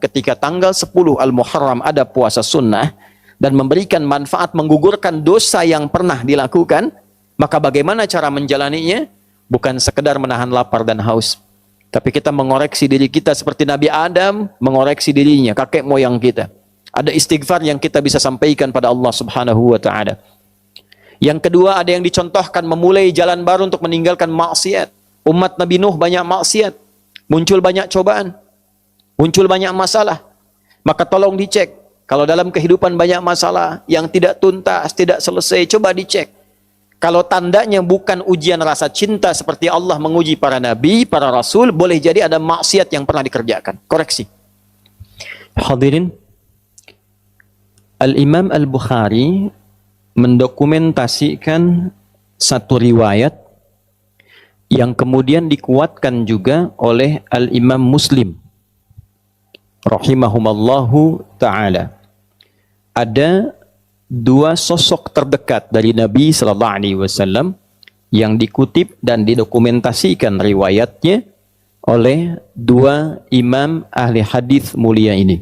ketika tanggal 10 Al-Muharram ada puasa sunnah dan memberikan manfaat menggugurkan dosa yang pernah dilakukan, maka bagaimana cara menjalaninya? Bukan sekedar menahan lapar dan haus, tapi kita mengoreksi diri kita seperti Nabi Adam mengoreksi dirinya, kakek moyang kita. Ada istighfar yang kita bisa sampaikan pada Allah Subhanahu wa taala. Yang kedua, ada yang dicontohkan memulai jalan baru untuk meninggalkan maksiat. Umat Nabi Nuh banyak maksiat, muncul banyak cobaan, muncul banyak masalah. Maka tolong dicek. Kalau dalam kehidupan banyak masalah yang tidak tuntas, tidak selesai, coba dicek. Kalau tandanya bukan ujian rasa cinta seperti Allah menguji para nabi, para rasul, boleh jadi ada maksiat yang pernah dikerjakan. Koreksi. Hadirin, Al-Imam Al-Bukhari mendokumentasikan satu riwayat yang kemudian dikuatkan juga oleh Al-Imam Muslim rahimahumallahu ta'ala. Ada dua sosok terdekat dari Nabi sallallahu alaihi wasallam yang dikutip dan didokumentasikan riwayatnya oleh dua imam ahli hadis mulia ini.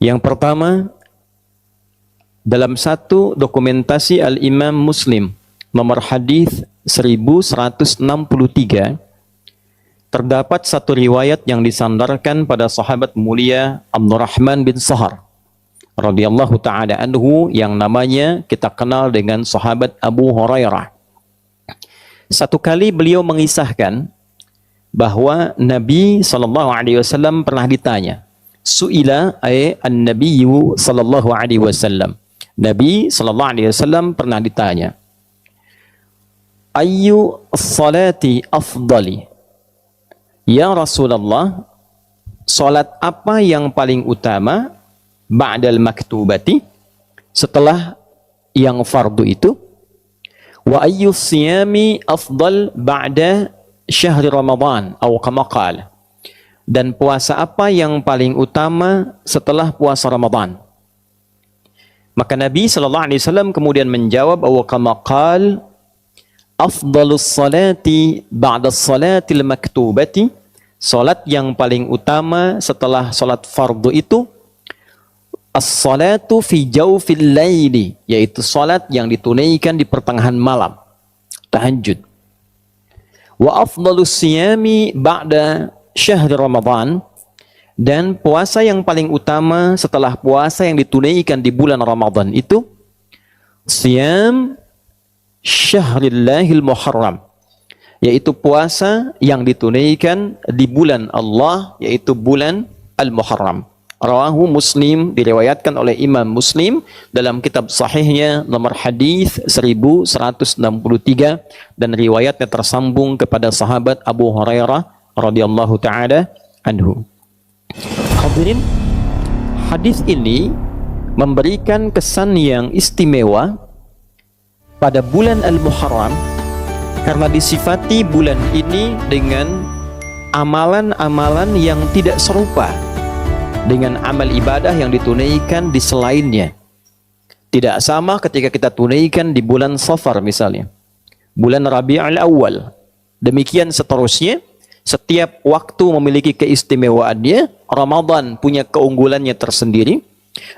Yang pertama, dalam satu dokumentasi Al-Imam Muslim nomor hadis 1163 terdapat satu riwayat yang disandarkan pada sahabat mulia Abdurrahman bin Sahar radhiyallahu taala anhu yang namanya kita kenal dengan sahabat Abu Hurairah. Satu kali beliau mengisahkan bahwa Nabi sallallahu alaihi wasallam pernah ditanya, suila an-nabiyyu sallallahu alaihi wasallam. Nabi sallallahu alaihi wasallam pernah ditanya, ayyu salati afdali? Ya Rasulullah, salat apa yang paling utama ba'dal maktubati, setelah yang fardu itu? Wa ayyu siyami afdal ba'da syahri Ramadan atau kama qala, dan puasa apa yang paling utama setelah puasa Ramadan? Maka Nabi sallallahu alaihi wasallam kemudian menjawab, wa kama qala afdalus salati ba'da salatil maktubati, salat yang paling utama setelah salat fardu itu as-salatu fi jawfil laili, yaitu salat yang ditunaikan di pertengahan malam, tahajud. Wa afdalus siyami ba'da syahri Ramadan, dan puasa yang paling utama setelah puasa yang ditunaikan di bulan Ramadan itu siyam Syahrillahil Muharram, yaitu puasa yang ditunaikan di bulan Allah, yaitu bulan Al-Muharram. Rawahu Muslim, diriwayatkan oleh Imam Muslim dalam kitab sahihnya nomor hadis 1163, dan riwayatnya tersambung kepada sahabat Abu Hurairah radhiyallahu taala anhu. Hadirin, hadis ini memberikan kesan yang istimewa pada bulan Al-Muharram karena disifati bulan ini dengan amalan-amalan yang tidak serupa dengan amal ibadah yang ditunaikan di selainnya. Tidak sama ketika kita tunaikan di bulan Safar misalnya, bulan Rabi'ul Awal. Demikian seterusnya, setiap waktu memiliki keistimewaannya. Ramadan punya keunggulannya tersendiri,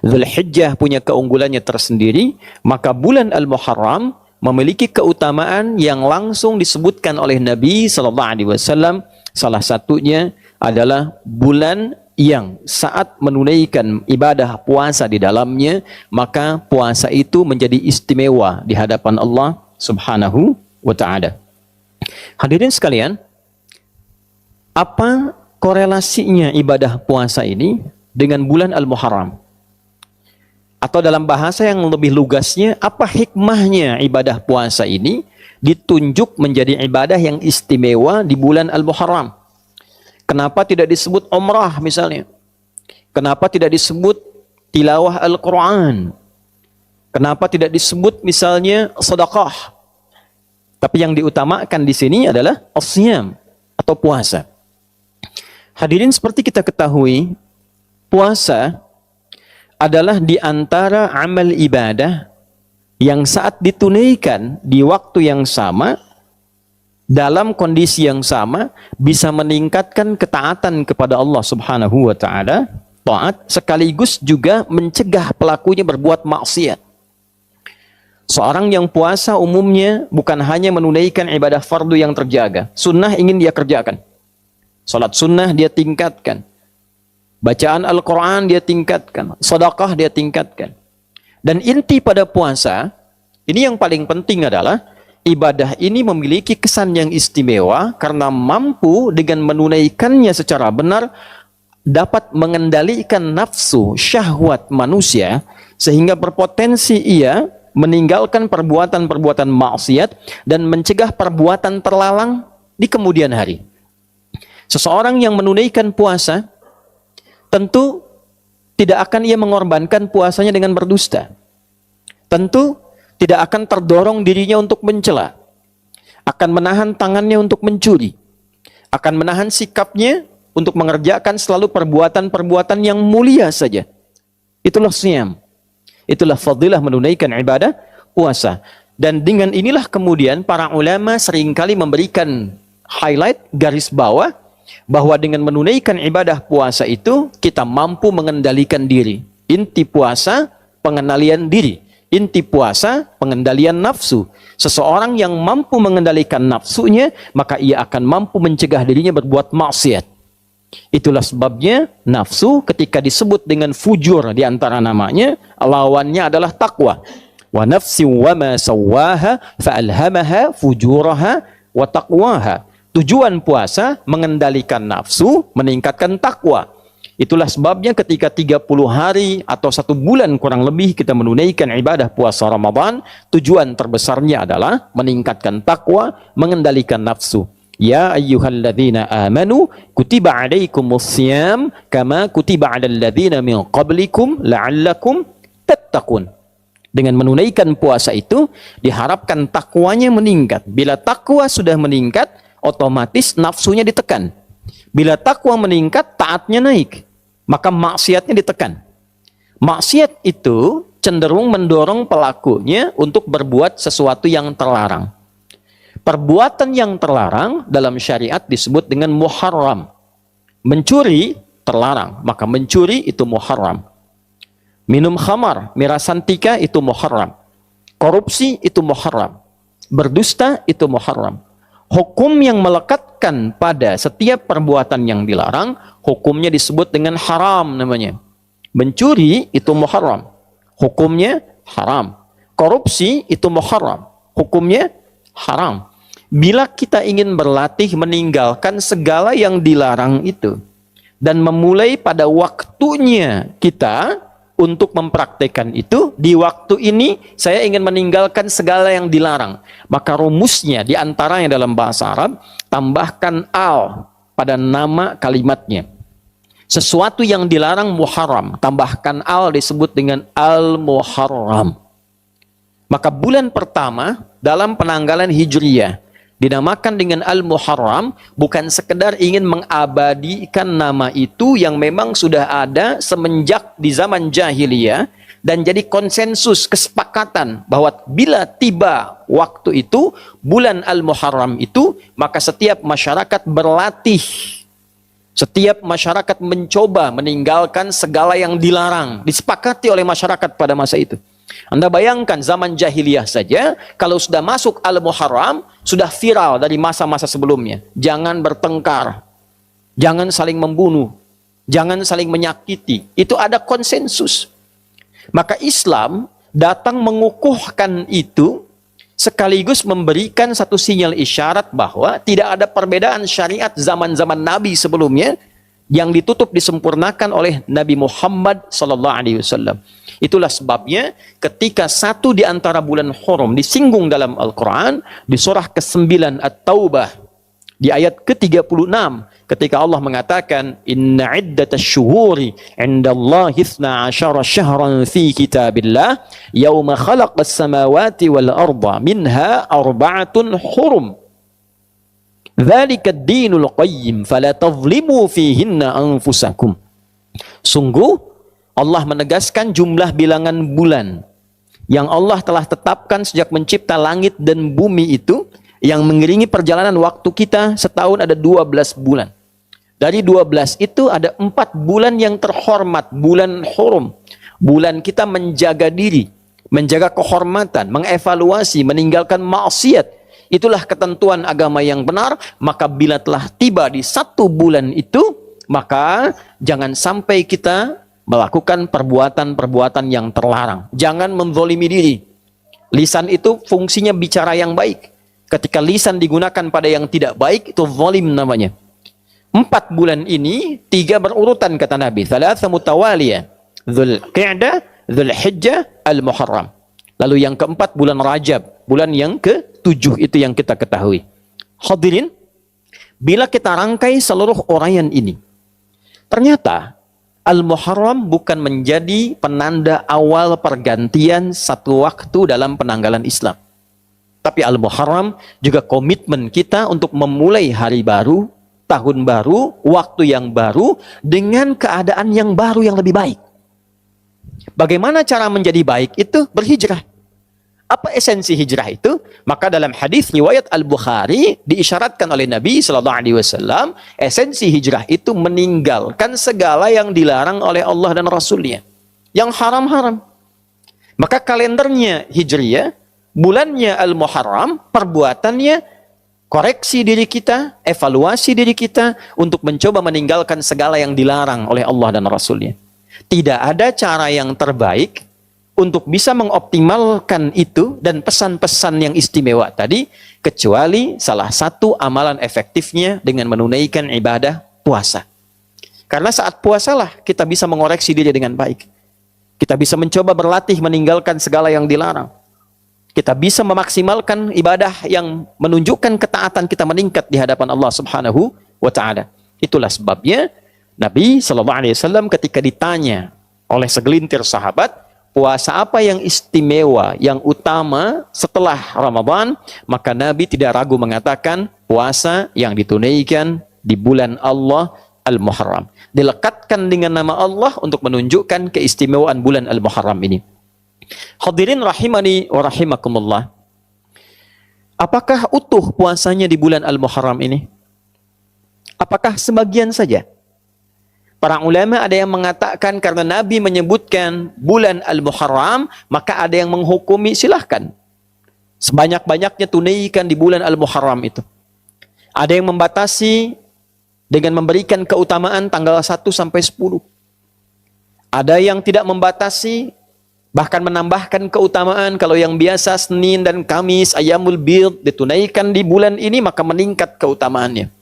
Dzulhijjah punya keunggulannya tersendiri, maka bulan Al-Muharram memiliki keutamaan yang langsung disebutkan oleh Nabi sallallahu alaihi wasallam. Salah satunya adalah bulan yang saat menunaikan ibadah puasa di dalamnya, maka puasa itu menjadi istimewa di hadapan Allah Subhanahu wa taala. Hadirin sekalian, apa korelasinya ibadah puasa ini dengan bulan Al-Muharram? Atau dalam bahasa yang lebih lugasnya, apa hikmahnya ibadah puasa ini ditunjuk menjadi ibadah yang istimewa di bulan Al-Muharram? Kenapa tidak disebut umrah misalnya? Kenapa tidak disebut tilawah Al-Quran? Kenapa tidak disebut misalnya sedekah? Tapi yang diutamakan di sini adalah as-siyam atau puasa. Hadirin, seperti kita ketahui, puasa adalah di antara amal ibadah yang saat ditunaikan di waktu yang sama dalam kondisi yang sama bisa meningkatkan ketaatan kepada Allah Subhanahu wa taala, taat sekaligus juga mencegah pelakunya berbuat maksiat. Seorang yang puasa umumnya bukan hanya menunaikan ibadah fardu yang terjaga, sunnah ingin dia kerjakan. Salat sunnah dia tingkatkan. Bacaan Al-Quran dia tingkatkan. Sedekah dia tingkatkan. Dan inti pada puasa, ini yang paling penting adalah ibadah ini memiliki kesan yang istimewa karena mampu dengan menunaikannya secara benar dapat mengendalikan nafsu syahwat manusia sehingga berpotensi ia meninggalkan perbuatan-perbuatan maksiat dan mencegah perbuatan terlarang di kemudian hari. Seseorang yang menunaikan puasa tentu tidak akan ia mengorbankan puasanya dengan berdusta. Tentu tidak akan terdorong dirinya untuk mencela, akan menahan tangannya untuk mencuri, akan menahan sikapnya untuk mengerjakan selalu perbuatan-perbuatan yang mulia saja. Itulah siyam. Itulah fadilah menunaikan ibadah puasa. Dan dengan inilah kemudian para ulama seringkali memberikan highlight, garis bawah, bahwa dengan menunaikan ibadah puasa itu kita mampu mengendalikan diri. Inti puasa, pengendalian diri. Inti puasa, pengendalian nafsu. Seseorang yang mampu mengendalikan nafsunya, maka ia akan mampu mencegah dirinya berbuat maksiat. Itulah sebabnya nafsu ketika disebut dengan fujur di antara namanya, lawannya adalah takwa. Wa nafsi wa ma sawwaha fa'alhamaha fujuraha wa taqwaha. Tujuan puasa mengendalikan nafsu, meningkatkan takwa. Itulah sebabnya ketika 30 hari atau 1 bulan kurang lebih kita menunaikan ibadah puasa Ramadan, tujuan terbesarnya adalah meningkatkan takwa, mengendalikan nafsu. Ya ayyuhalladzina amanu kutiba alaikumussyam kama kutiba alal ladzina min qablikum la'allakum tattaqun. Dengan menunaikan puasa itu diharapkan takwanya meningkat. Bila takwa sudah meningkat, otomatis nafsunya ditekan. Bila takwa meningkat, taatnya naik. Maka maksiatnya ditekan. Maksiat itu cenderung mendorong pelakunya untuk berbuat sesuatu yang terlarang. Perbuatan yang terlarang dalam syariat disebut dengan muharram. Mencuri terlarang, maka mencuri itu muharram. Minum khamar, miras santika itu muharram. Korupsi itu muharram. Berdusta itu muharram. Hukum yang melekatkan pada setiap perbuatan yang dilarang, hukumnya disebut dengan haram namanya. Mencuri itu muharram, hukumnya haram. Korupsi itu muharram, hukumnya haram. Bila kita ingin berlatih meninggalkan segala yang dilarang itu dan memulai pada waktunya kita untuk mempraktekkan itu, di waktu ini saya ingin meninggalkan segala yang dilarang. Maka rumusnya diantaranya dalam bahasa Arab, tambahkan al pada nama kalimatnya. Sesuatu yang dilarang muharram, tambahkan al disebut dengan al-muharram. Maka bulan pertama dalam penanggalan Hijriyah dinamakan dengan Al-Muharram bukan sekedar ingin mengabadikan nama itu yang memang sudah ada semenjak di zaman jahiliyah dan jadi konsensus kesepakatan bahwa bila tiba waktu itu bulan Al-Muharram itu maka setiap masyarakat berlatih, setiap masyarakat mencoba meninggalkan segala yang dilarang, disepakati oleh masyarakat pada masa itu. Anda bayangkan zaman jahiliyah saja, kalau sudah masuk Al-Muharram, sudah viral dari masa-masa sebelumnya. Jangan bertengkar, jangan saling membunuh, jangan saling menyakiti. Itu ada konsensus. Maka Islam datang mengukuhkan itu, sekaligus memberikan satu sinyal isyarat bahwa tidak ada perbedaan syariat zaman-zaman Nabi sebelumnya yang ditutup disempurnakan oleh Nabi Muhammad SAW. Itulah sebabnya ketika satu di antara bulan Hurum disinggung dalam Al-Quran, di surah ke-9 At-Taubah, di ayat ke-36, ketika Allah mengatakan, Inna iddatash syuhuri indallahi 12 syahran fi kitabillah, yawma khalaqas samawati wal arda, minha arba'atun hurum. Dzalika ad-dinul qayyim, fala tadhlimu fihinna anfusakum. Sungguh, Allah menegaskan jumlah bilangan bulan yang Allah telah tetapkan sejak mencipta langit dan bumi itu Yang mengiringi perjalanan waktu kita setahun ada 12 bulan. Dari 12 itu ada 4 bulan yang terhormat, bulan hurum. Bulan kita menjaga diri, menjaga kehormatan, mengevaluasi, meninggalkan maksiat. Itulah ketentuan agama yang benar. Maka bila telah tiba di 1 bulan itu, maka jangan sampai kita melakukan perbuatan-perbuatan yang terlarang. Jangan menzalimi diri. Lisan itu fungsinya bicara yang baik. Ketika lisan digunakan pada yang tidak baik, itu zalim namanya. 4 bulan ini 3 berurutan kata Nabi. Thalatha mutawaliyah. Dzulqa'dah, Dzulhijjah, Al-Muharram. Lalu yang keempat bulan Rajab. Bulan yang ke-7 itu yang kita ketahui. Hadirin, bila kita rangkai seluruh uraian ini, ternyata Al-Muharram bukan menjadi penanda awal pergantian satu waktu dalam penanggalan Islam. Tapi Al-Muharram juga komitmen kita untuk memulai hari baru, tahun baru, waktu yang baru, dengan keadaan yang baru yang lebih baik. Bagaimana cara menjadi baik itu? Berhijrah. Apa esensi hijrah itu? Maka dalam hadis riwayat Al-Bukhari diisyaratkan oleh Nabi SAW, esensi hijrah itu meninggalkan segala yang dilarang oleh Allah dan Rasulnya. Yang haram-haram. Maka kalendernya hijriyah, bulannya Al-Muharram, perbuatannya koreksi diri kita, evaluasi diri kita untuk mencoba meninggalkan segala yang dilarang oleh Allah dan Rasulnya. Tidak ada cara yang terbaik untuk bisa mengoptimalkan itu dan pesan-pesan yang istimewa tadi, kecuali salah satu amalan efektifnya dengan menunaikan ibadah puasa. Karena saat puasalah kita bisa mengoreksi diri dengan baik. Kita bisa mencoba berlatih meninggalkan segala yang dilarang. Kita bisa memaksimalkan ibadah yang menunjukkan ketaatan kita meningkat di hadapan Allah Subhanahu wa taala. Itulah sebabnya Nabi SAW ketika ditanya oleh segelintir sahabat, puasa apa yang istimewa, yang utama setelah Ramadan, maka Nabi tidak ragu mengatakan puasa yang ditunaikan di bulan Allah Al-Muharram. Dilekatkan dengan nama Allah untuk menunjukkan keistimewaan bulan Al-Muharram ini. Hadirin rahimani wa rahimakumullah. Apakah utuh puasanya di bulan Al-Muharram ini? Apakah sebagian saja? Para ulama ada yang mengatakan karena Nabi menyebutkan bulan Al-Muharram, maka ada yang menghukumi silahkan. Sebanyak-banyaknya tunaikan di bulan Al-Muharram itu. Ada yang membatasi dengan memberikan keutamaan tanggal 1 sampai 10. Ada yang tidak membatasi, bahkan menambahkan keutamaan. Kalau yang biasa Senin dan Kamis, Ayyamul Bid ditunaikan di bulan ini, maka meningkat keutamaannya.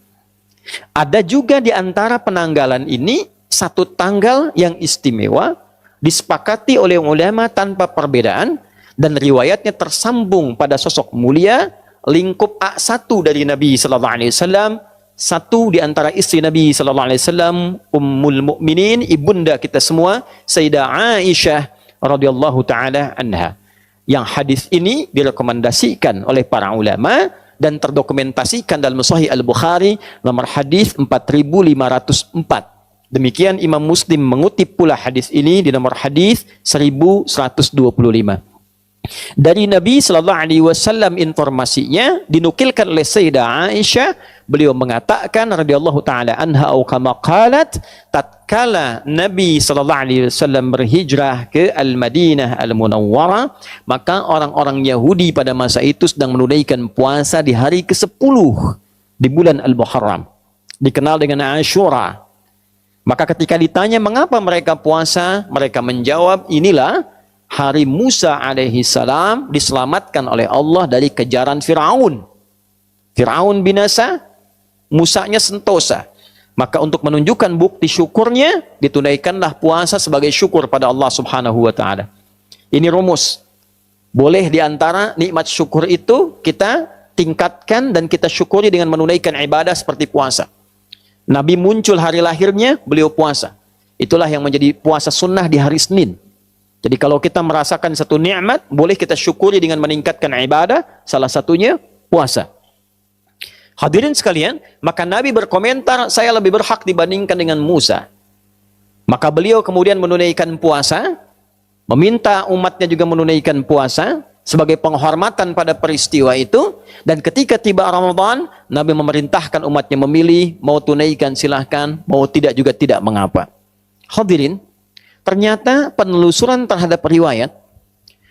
Ada juga di antara penanggalan ini satu tanggal yang istimewa, disepakati oleh ulama tanpa perbedaan, dan riwayatnya tersambung pada sosok mulia, lingkup A1 dari Nabi SAW, satu di antara istri Nabi SAW, Ummul Mukminin, ibunda kita semua, Sayyidah Aisyah radhiyallahu taala anha. Yang hadis ini direkomendasikan oleh para ulama dan terdokumentasikan dalam Sahih Al-Bukhari nomor hadis 4504. Demikian Imam Muslim mengutip pula hadis ini di nomor hadis 1125. Dari Nabi sallallahu alaihi wasallam informasinya dinukilkan oleh Sayyidah Aisyah, beliau mengatakan radhiyallahu taala anha atau kama qalat, tatkala Nabi sallallahu alaihi wasallam berhijrah ke Al-Madinah Al-Munawwarah, maka orang-orang Yahudi pada masa itu sedang menunaikan puasa di hari ke-10 di bulan Al-Muharram, dikenal dengan Ashura. Maka ketika ditanya mengapa mereka puasa, mereka menjawab, inilah hari Musa alaihi salam diselamatkan oleh Allah dari kejaran Firaun. Firaun binasa, Musanya sentosa. Maka untuk menunjukkan bukti syukurnya, ditunaikanlah puasa sebagai syukur pada Allah Subhanahu wa taala. Ini rumus. Boleh diantara nikmat syukur itu kita tingkatkan dan kita syukuri dengan menunaikan ibadah seperti puasa. Nabi muncul hari lahirnya, beliau puasa. Itulah yang menjadi puasa sunnah di hari Senin. Jadi kalau kita merasakan satu nikmat, boleh kita syukuri dengan meningkatkan ibadah, salah satunya puasa. Hadirin sekalian, maka Nabi berkomentar, saya lebih berhak dibandingkan dengan Musa. Maka beliau kemudian menunaikan puasa, meminta umatnya juga menunaikan puasa, sebagai penghormatan pada peristiwa itu. Dan ketika tiba Ramadan, Nabi memerintahkan umatnya memilih, mau tunaikan silahkan, mau tidak juga tidak mengapa. Hadirin, ternyata penelusuran terhadap riwayat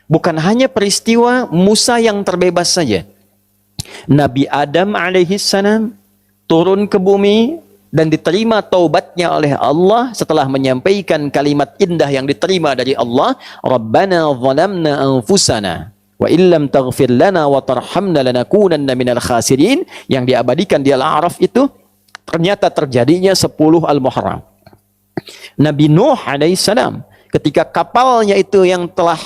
bukan hanya peristiwa Musa yang terbebas saja. Nabi Adam alaihissalam turun ke bumi dan diterima taubatnya oleh Allah setelah menyampaikan kalimat indah yang diterima dari Allah, Rabbana zalamna anfusana wa illam taghfir lana wa tarhamna lanakunanna minal khasirin, yang diabadikan di Al-A'raf itu. Ternyata terjadinya 10 Al-Muharram. Nabi Nuh alaihissalam ketika kapalnya itu yang telah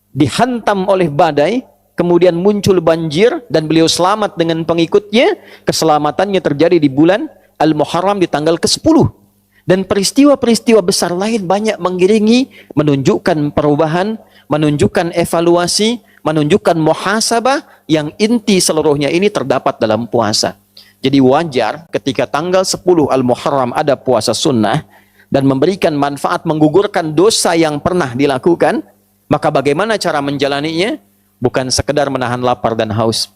dihantam oleh badai, kemudian muncul banjir dan beliau selamat dengan pengikutnya, keselamatannya terjadi di bulan Al-Muharram di tanggal ke-10. Dan peristiwa-peristiwa besar lain banyak mengiringi, menunjukkan perubahan, menunjukkan evaluasi, menunjukkan muhasabah yang inti seluruhnya ini terdapat dalam puasa. Jadi wajar ketika tanggal 10 Al-Muharram ada puasa sunnah dan memberikan manfaat menggugurkan dosa yang pernah dilakukan. Maka bagaimana cara menjalaninya? Bukan sekedar menahan lapar dan haus,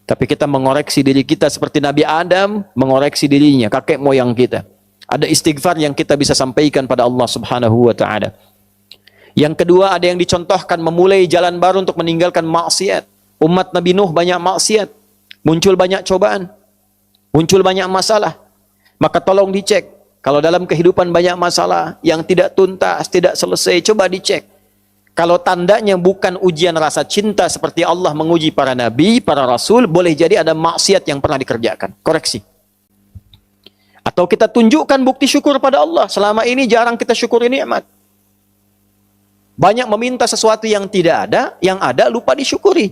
tapi kita mengoreksi diri kita seperti Nabi Adam mengoreksi dirinya, kakek moyang kita. Ada istighfar yang kita bisa sampaikan pada Allah Subhanahu wa taala. Yang kedua, ada yang dicontohkan memulai jalan baru untuk meninggalkan maksiat. Umat Nabi Nuh banyak maksiat, muncul banyak cobaan, muncul banyak masalah. Maka tolong dicek. Kalau dalam kehidupan banyak masalah yang tidak tuntas, tidak selesai, coba dicek. Kalau tandanya bukan ujian rasa cinta seperti Allah menguji para nabi, para rasul, boleh jadi ada maksiat yang pernah dikerjakan. Koreksi. Atau kita tunjukkan bukti syukur pada Allah. Selama ini jarang kita syukuri nikmat. Banyak meminta sesuatu yang tidak ada, yang ada lupa disyukuri.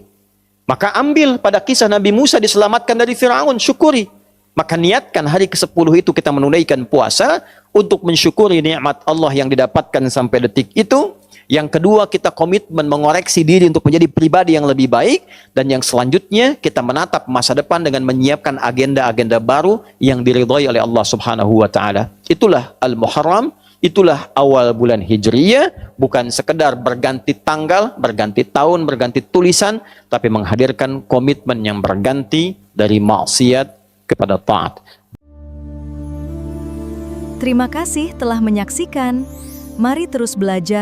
Maka ambil pada kisah Nabi Musa diselamatkan dari Fir'aun, syukuri. Maka niatkan hari ke-10 itu kita menunaikan puasa untuk mensyukuri nikmat Allah yang didapatkan sampai detik itu. Yang kedua, kita komitmen mengoreksi diri untuk menjadi pribadi yang lebih baik. Dan yang selanjutnya, kita menatap masa depan dengan menyiapkan agenda-agenda baru yang diridhai oleh Allah Subhanahu wa taala. Itulah Al-Muharram, itulah awal bulan Hijriyah, bukan sekedar berganti tanggal, berganti tahun, berganti tulisan, tapi menghadirkan komitmen yang berganti dari maksiat kepada taat. Terima kasih telah menyaksikan. Mari terus belajar